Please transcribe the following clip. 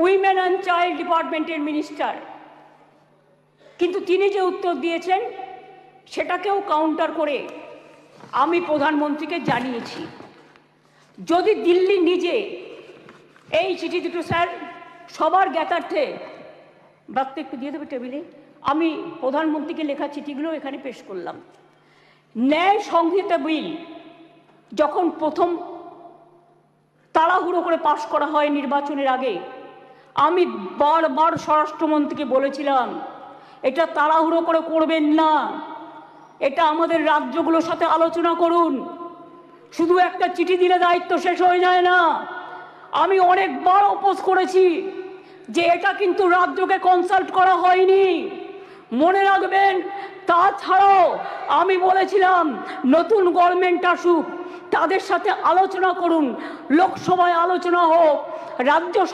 Women and child ডিপার্টমেন্টের minister, কিন্তু তিনি যে উত্তর দিয়েছেন সেটাকেও কাউন্টার করে আমি প্রধানমন্ত্রীকে জানিয়েছি। যদি দিল্লি নিজে এই চিঠি দুটো, স্যার সবার জ্ঞাতার্থে বার্তা একটু দিয়ে দেবে টেবিলে, আমি প্রধানমন্ত্রীকে লেখা চিঠিগুলো এখানে পেশ করলাম। ন্যায় সংহিতা বিল যখন প্রথম তাড়াহুড়ো করে পাশ করা হয় নির্বাচনের আগে, আমি বারবার স্বরাষ্ট্রমন্ত্রীকে বলেছিলাম এটা তাড়াহুড়ো করে করবেন না, এটা আমাদের রাজ্যগুলোর সাথে আলোচনা করুন, শুধু একটা চিঠি দিলে দায়িত্ব শেষ হয়ে যায় না। আমি অনেকবার অপোজ করেছি যে এটা কিন্তু রাজ্যকে কনসাল্ট করা হয়নি, মনে রাখবেন। তাছাড়াও আমি বলেছিলাম নতুন গভর্নমেন্ট আসুক, তাদের সাথে আলোচনা করুন, লোকসভায় আলোচনা হোক, রাজ্যসভা